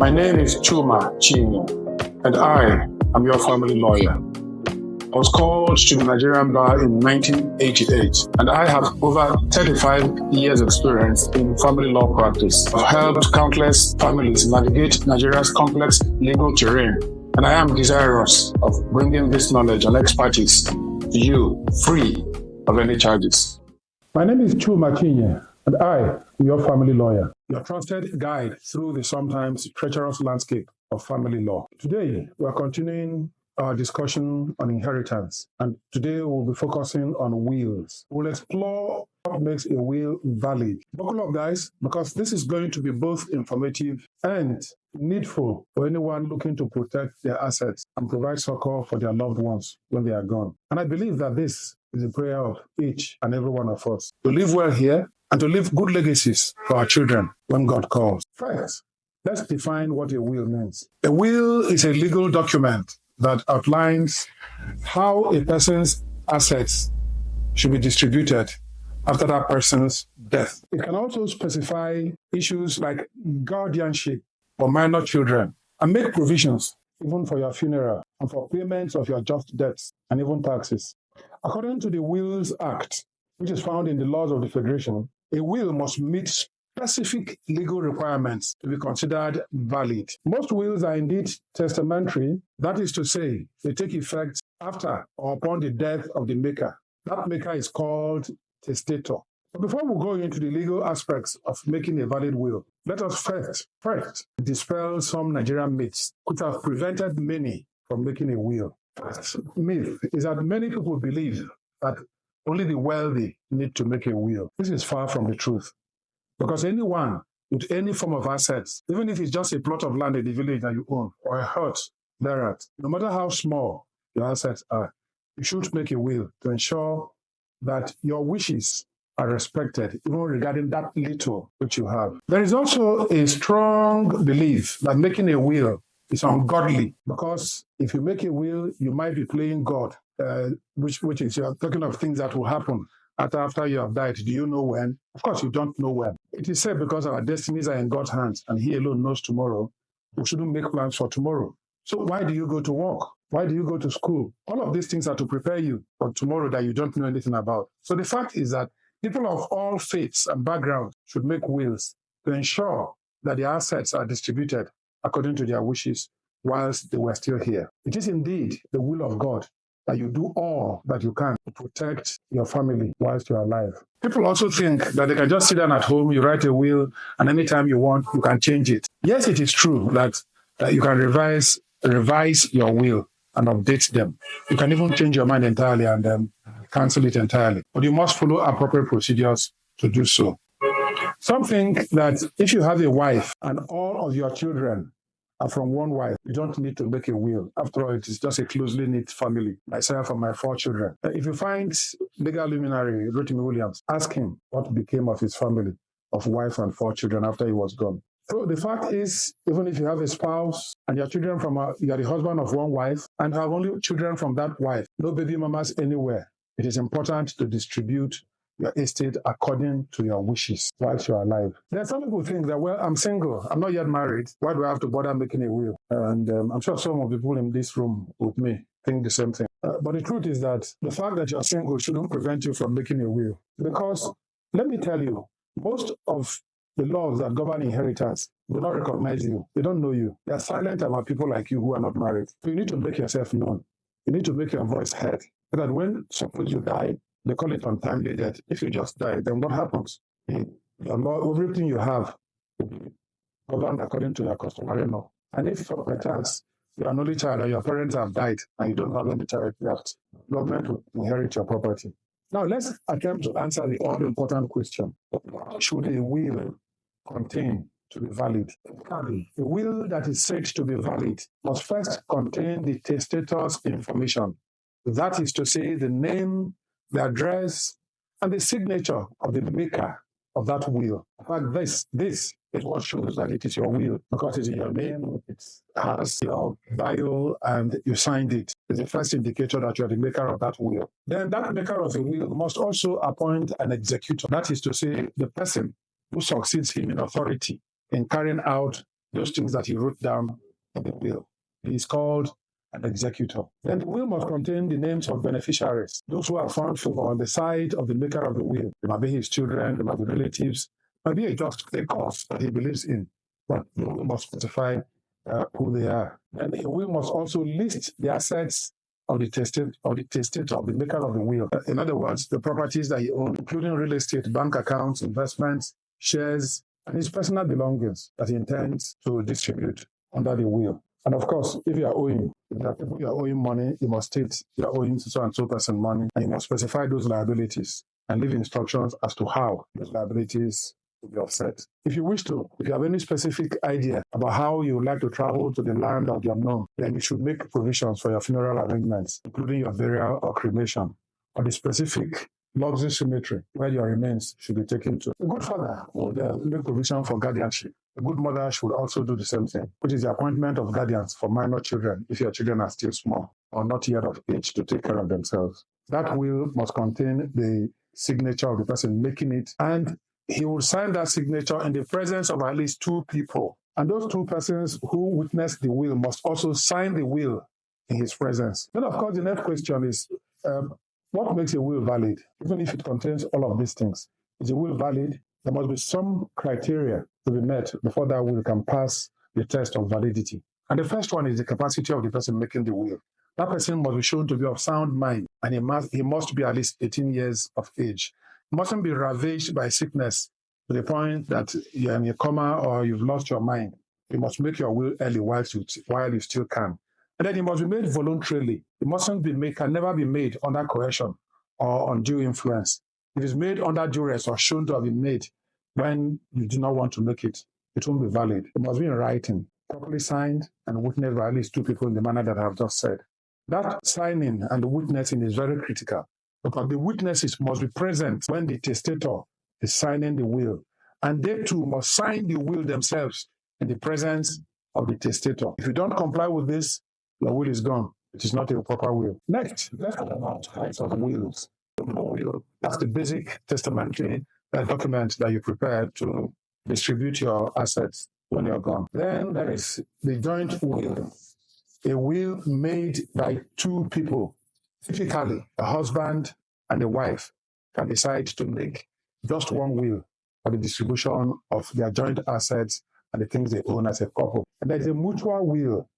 My name is Chuma Chinye, and I am your family lawyer. I was called to the Nigerian bar in 1988, and I have over 35 years' experience in family law practice. I've helped countless families navigate Nigeria's complex legal terrain, and I am desirous of bringing this knowledge and expertise to you free of any charges. My name is Chuma Chinye, and I am your family lawyer, your trusted guide through the sometimes treacherous landscape of family law. Today, we are continuing our discussion on inheritance, and today we'll be focusing on wills. We'll explore what makes a will valid. Buckle up, guys, because this is going to be both informative and needful for anyone looking to protect their assets and provide succor for their loved ones when they are gone. And I believe that this is a prayer of each and every one of us to live well here and to leave good legacies for our children when God calls. First, let's define what a will means. A will is a legal document that outlines how a person's assets should be distributed after that person's death. It can also specify issues like guardianship for minor children and make provisions even for your funeral and for payments of your just debts and even taxes. According to the Wills Act, which is found in the laws of the Federation, a will must meet specific legal requirements to be considered valid. Most wills are indeed testamentary, that is to say, they take effect after or upon the death of the maker. That maker is called testator. But before we go into the legal aspects of making a valid will, let us first dispel some Nigerian myths which have prevented many from making a will. First myth is that many people believe that only the wealthy need to make a will. This is far from the truth. Because anyone with any form of assets, even if it's just a plot of land in the village that you own or a hut thereat, no matter how small your assets are, you should make a will to ensure that your wishes are respected, even regarding that little which you have. There is also a strong belief that making a will is ungodly, because if you make a will, you might be playing God, which is, you're talking of things that will happen after you have died. Do you know when? Of course, you don't know when. It is said because our destinies are in God's hands and He alone knows tomorrow, we shouldn't make plans for tomorrow. So why do you go to work? Why do you go to school? All of these things are to prepare you for tomorrow that you don't know anything about. So the fact is that people of all faiths and backgrounds should make wills to ensure that their assets are distributed according to their wishes whilst they were still here. It is indeed the will of God that you do all that you can to protect your family whilst you're alive. People also think that they can just sit down at home, you write a will, and anytime you want, you can change it. Yes, it is true that you can revise your will and update them. You can even change your mind entirely and cancel it entirely. But you must follow appropriate procedures to do so. Some think that if you have a wife and all of your children are from one wife, you don't need to make a will. After all, it is just a closely knit family. Myself and my 4 children. If you find legal luminary Rotimi Williams, ask him what became of his family of wife and 4 children after he was gone. So the fact is, even if you have a spouse and your children you are the husband of one wife and have only children from that wife, no baby mamas anywhere, it is important to distribute your estate according to your wishes whilst you're alive. There are some people who think that, well, I'm single, I'm not yet married, why do I have to bother making a will? And I'm sure some of the people in this room with me think the same thing. But the truth is that the fact that you're single shouldn't prevent you from making a will. Because, let me tell you, most of the laws that govern inheritance do not recognize you. They don't know you. They are silent about people like you who are not married. So you need to make yourself known. You need to make your voice heard. So that when suppose you die, they call it untimely death. If you just die, then what happens? Everything you have will be governed according to your customary law. And if by chance you are an only child and your parents have died and you don't have any child left, government will inherit your property. Now let's attempt to answer the all-important question. What should a will contain to be valid? A will that is said to be valid must first contain the testator's information. That is to say, the name, the address, and the signature of the maker of that will. In fact, this is what shows that it is your will, because it's in your name, it has your bio, and you signed it. It's the first indicator that you're the maker of that will. Then that maker of the will must also appoint an executor. That is to say, the person who succeeds him in authority in carrying out those things that he wrote down in the will. He is called an executor. Then the will must contain the names of beneficiaries, those who are found on the side of the maker of the will. It might be his children, it might be relatives, it might be a cause that he believes in, but the will must specify who they are. And the will must also list the assets of the testator, of the maker of the will. In other words, the properties that he owns, including real estate, bank accounts, investments, shares, and his personal belongings that he intends to distribute under the will. And of course, if you are owing, money, you must state you are owing so and so person money, and you must specify those liabilities and leave instructions as to how those liabilities will be offset. If you have any specific idea about how you would like to travel to the land of the unknown, then you should make provisions for your funeral arrangements, including your burial or cremation, or the specific luxury cemetery where your remains should be taken to. A good father would make provision for guardianship. A good mother should also do the same thing, which is the appointment of guardians for minor children if your children are still small or not yet of age to take care of themselves. That will must contain the signature of the person making it, and he will sign that signature in the presence of at least two people. And those two persons who witness the will must also sign the will in his presence. Then, of course, the next question is, what makes a will valid? Even if it contains all of these things, is a will valid? There must be some criteria to be met before that will can pass the test of validity. And the first one is the capacity of the person making the will. That person must be shown to be of sound mind, and he must be at least 18 years of age. He mustn't be ravaged by sickness to the point that you're in a coma or you've lost your mind. You must make your will early while you still can. And then it must be made voluntarily. It can never be made under coercion or undue influence. If it's made under duress or shown to have been made when you do not want to make it, it won't be valid. It must be in writing, properly signed and witnessed by at least two people in the manner that I have just said. That signing and the witnessing is very critical, because the witnesses must be present when the testator is signing the will, and they too must sign the will themselves in the presence of the testator. If you don't comply with this, your will is gone. It is not a proper will. Next, let's talk about types of wills. That's the basic testamentary document that you prepare to distribute your assets when you're gone. Then there is the joint will, a will made by two people. Typically, a husband and a wife can decide to make just one will for the distribution of their joint assets and the things they own as a couple. And there's a mutual will,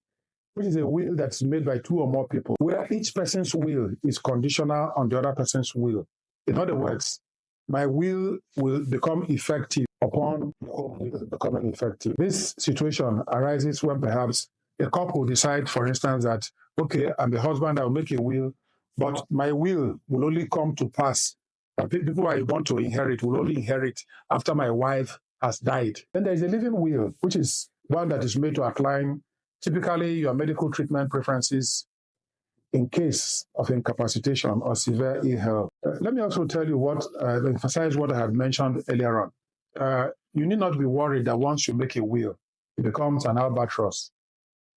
which is a will that's made by two or more people, where each person's will is conditional on the other person's will. In other words, my will become effective upon your will becoming effective. This situation arises when perhaps a couple decide, for instance, that, okay, I'm the husband, I'll make a will, but my will only come to pass. People I want to inherit will only inherit after my wife has died. Then there is a living will, which is one that is made to outline typically your medical treatment preferences in case of incapacitation or severe ill health. Let me also tell you emphasize what I had mentioned earlier on. You need not be worried that once you make a will, it becomes an albatross,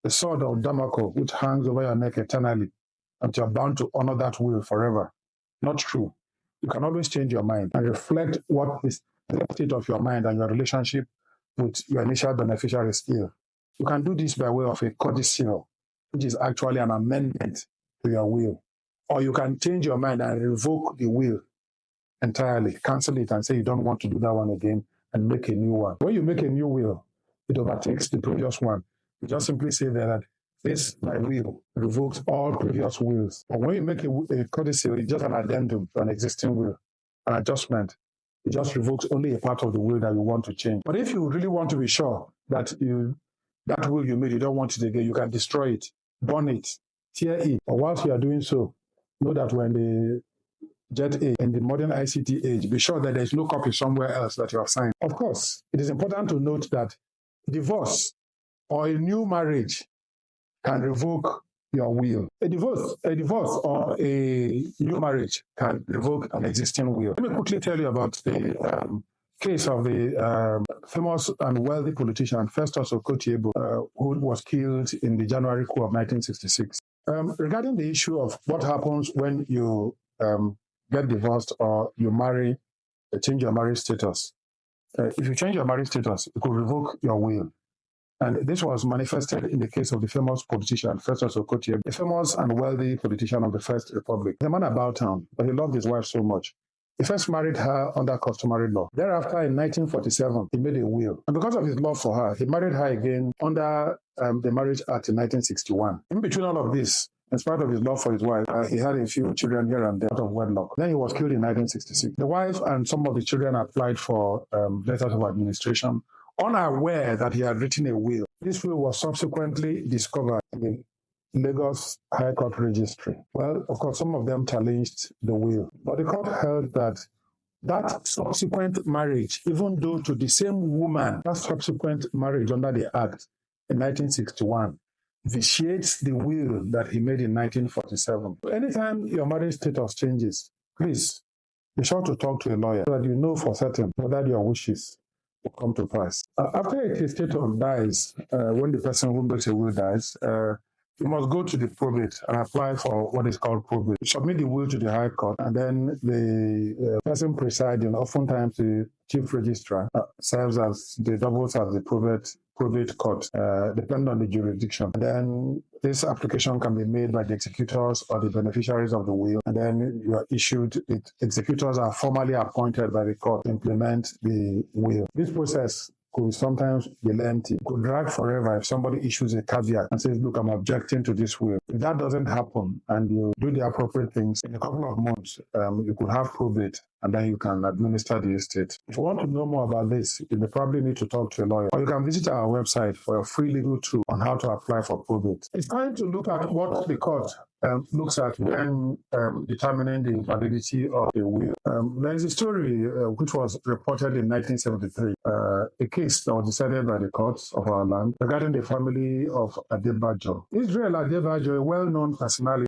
the sword of Damocles, which hangs over your neck eternally, and you're bound to honor that will forever. Not true. You can always change your mind and reflect what is the state of your mind and your relationship with your initial beneficiary still. You can do this by way of a codicil, which is actually an amendment to your will. Or you can change your mind and revoke the will entirely, cancel it and say you don't want to do that one again and make a new one. When you make a new will, it overtakes the previous one. You just simply say that this, my will, revokes all previous wills. But when you make a codicil, it's just an addendum to an existing will, an adjustment. It just revokes only a part of the will that you want to change. But if you really want to be sure that that will you made, you don't want it again, you can destroy it, burn it, tear it. But whilst you are doing so, know that when the Jet A in the modern ICT age, be sure that there is no copy somewhere else that you have signed. Of course, it is important to note that divorce or a new marriage can revoke your will. A divorce or a new marriage can revoke an existing will. Let me quickly tell you about the case of the famous and wealthy politician Festus Okotie-Eboh, who was killed in the January coup of 1966. Regarding the issue of what happens when you get divorced or you marry, change your marriage status. If you change your marriage status, it could revoke your will. And this was manifested in the case of the famous politician, Festus Okotie, a famous and wealthy politician of the First Republic. He's a man about town, but he loved his wife so much. He first married her under customary law. Thereafter, in 1947, he made a will. And because of his love for her, he married her again under the Marriage Act in 1961. In between all of this, in spite of his love for his wife, he had a few children here and there out of wedlock. Then he was killed in 1966. The wife and some of the children applied for letters of administration, unaware that he had written a will. This will was subsequently discovered in Lagos High Court Registry. Well, of course, some of them challenged the will, but the court held that that subsequent marriage, even though to the same woman, that subsequent marriage under the Act in 1961, vitiates the will that he made in 1947. So anytime your marriage status changes, please be sure to talk to a lawyer so that you know for certain whether your wishes will come to pass. After a testator dies, when the person who makes a will dies, you must go to the probate and apply for what is called probate. Submit the will to the High Court, and then the person presiding, oftentimes the chief registrar, serves as the doubles as the probate court, depending on the jurisdiction. And then this application can be made by the executors or the beneficiaries of the will, and then you are issued. Executors are formally appointed by the court to implement the will. This process could sometimes be lengthy. It could drag forever if somebody issues a caveat and says, look, I'm objecting to this will. If that doesn't happen and you do the appropriate things, in a couple of months, you could have probate and then you can administer the estate. If you want to know more about this, you may probably need to talk to a lawyer, or you can visit our website for a free legal tool on how to apply for probate. It's time to look at what the court looks at when determining the validity of a will. There is a story which was reported in 1973, a case that was decided by the courts of our land regarding the family of Adebajo. Israel Adebajo, a well-known personality,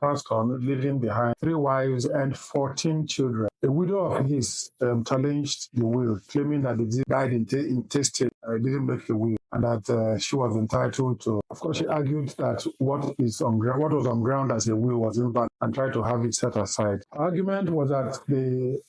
passed on, leaving behind 3 wives and 14 children. A widow of his challenged the will, claiming that the died intestate, didn't make the will, and that she was entitled to. Of course, she argued that what was on ground as a will was invalid and tried to have it set aside. Her argument was that the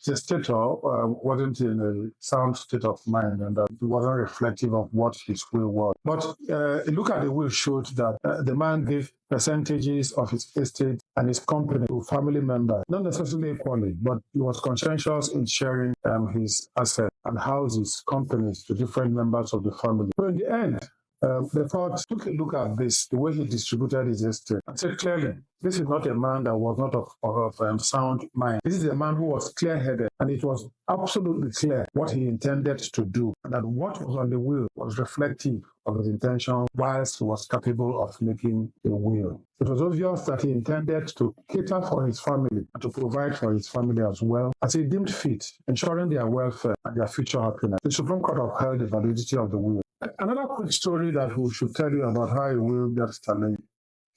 testator wasn't in a sound state of mind and that it wasn't reflective of what his will was. But a look at the will showed that the man gave percentages of his estate and his company to family members, not necessarily equally, but he was conscientious in sharing his assets and houses, companies to different members of the family. So in the end, the court took a look at this, the way he distributed his estate, and said clearly, this is not a man that was not of sound mind. This is a man who was clear-headed, and it was absolutely clear what he intended to do, and that what was on the will was reflective of his intention whilst he was capable of making a will. It was obvious that he intended to cater for his family and to provide for his family as well as he deemed fit, ensuring their welfare and their future happiness. The Supreme Court upheld the validity of the will. Another quick story that we should tell you about how a will gets challenged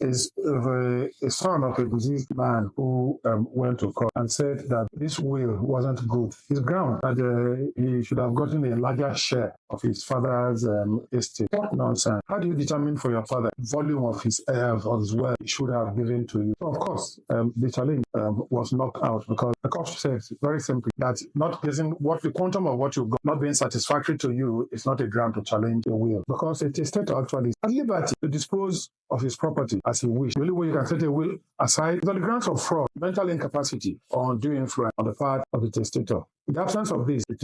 is a son of a deceased man who went to court and said that this will wasn't good. His ground that he should have gotten a larger share of his father's estate. What nonsense. How do you determine for your father the volume of his wealth he should have given to you? So of course, the challenge was knocked out because the court said very simply that not getting what the quantum of what you got not being satisfactory to you is not a ground to challenge your will, because a testator actually is at liberty to dispose of his property as he wishes. The only way you can set a will aside is on the grounds of fraud, mental incapacity, or undue influence on the part of the testator. In the absence of this, the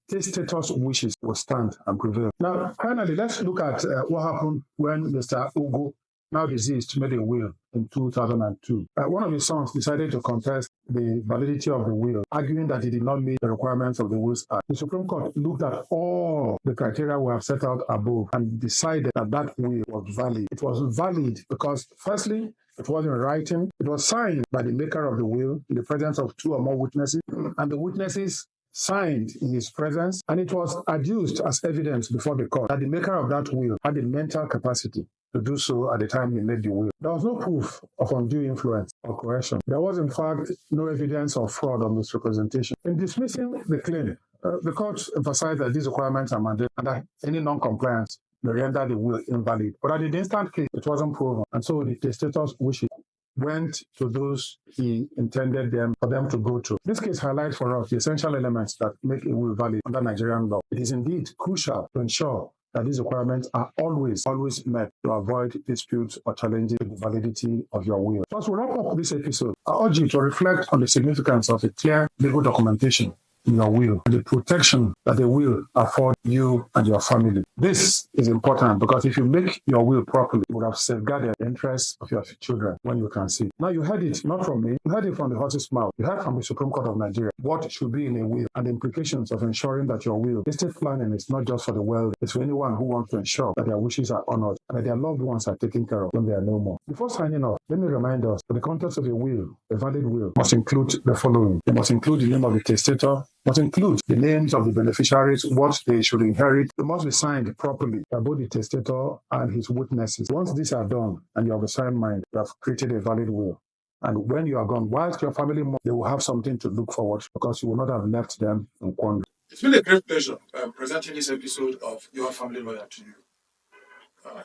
testator's wishes will stand and prevail. Now, finally, let's look at what happened when Mr. Ugo, now deceased, made a will in 2002. One of his sons decided to contest the validity of the will, arguing that he did not meet the requirements of the Wills Act. The Supreme Court looked at all the criteria we have set out above and decided that that will was valid. It was valid because, firstly, it was in writing. It was signed by the maker of the will in the presence of 2 or more witnesses, and the witnesses signed in his presence, and it was adduced as evidence before the court that the maker of that will had the mental capacity to do so at the time he made the will. There was no proof of undue influence or coercion. There was, in fact, no evidence of fraud or misrepresentation. In dismissing the claim, the court emphasized that these requirements are mandated and that any non-compliance may render the will invalid. But at the instant case, it wasn't proven, and so the testator's wishes went to those he intended for them to go to. This case highlights for us the essential elements that make a will valid under Nigerian law. It is indeed crucial to ensure that these requirements are always met to avoid disputes or challenging the validity of your will. As we wrap up this episode, I urge you to reflect on the significance of a clear legal documentation in your will and the protection that the will afford you and your family. This is important because if you make your will properly, you would have safeguarded the interests of your children when you can see. Now, you heard it not from me, you heard it from the horse's mouth. You heard from the Supreme Court of Nigeria what should be in a will and the implications of ensuring that your will, estate planning is not just for the wealthy, it's for anyone who wants to ensure that their wishes are honored and that their loved ones are taken care of when they are no more. Before signing off, let me remind us that the context of a will, a valid will, must include the following. It must include the name of the testator, must include the names of the beneficiaries, what they should inherit. It must be signed properly by both the testator and his witnesses. Once these are done and you have a sound mind, you have created a valid will. And when you are gone, whilst your family, they will have something to look forward to because you will not have left them in quandary. It's been a great pleasure presenting this episode of Your Family Lawyer to you.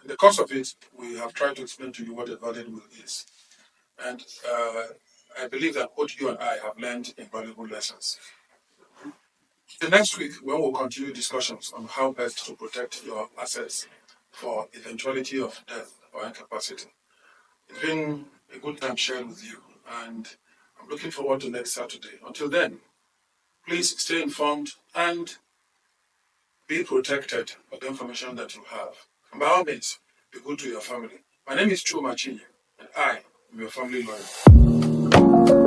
In the course of it, we have tried to explain to you what a valid will is. And I believe that both you and I have learned invaluable lessons. The next week, we will continue discussions on how best to protect your assets for eventuality of death or incapacity. It's been a good time sharing with you, and I'm looking forward to next Saturday. Until then, please stay informed and be protected by the information that you have. And by all means, be good to your family. My name is Chuma Chinye, and I am your family lawyer.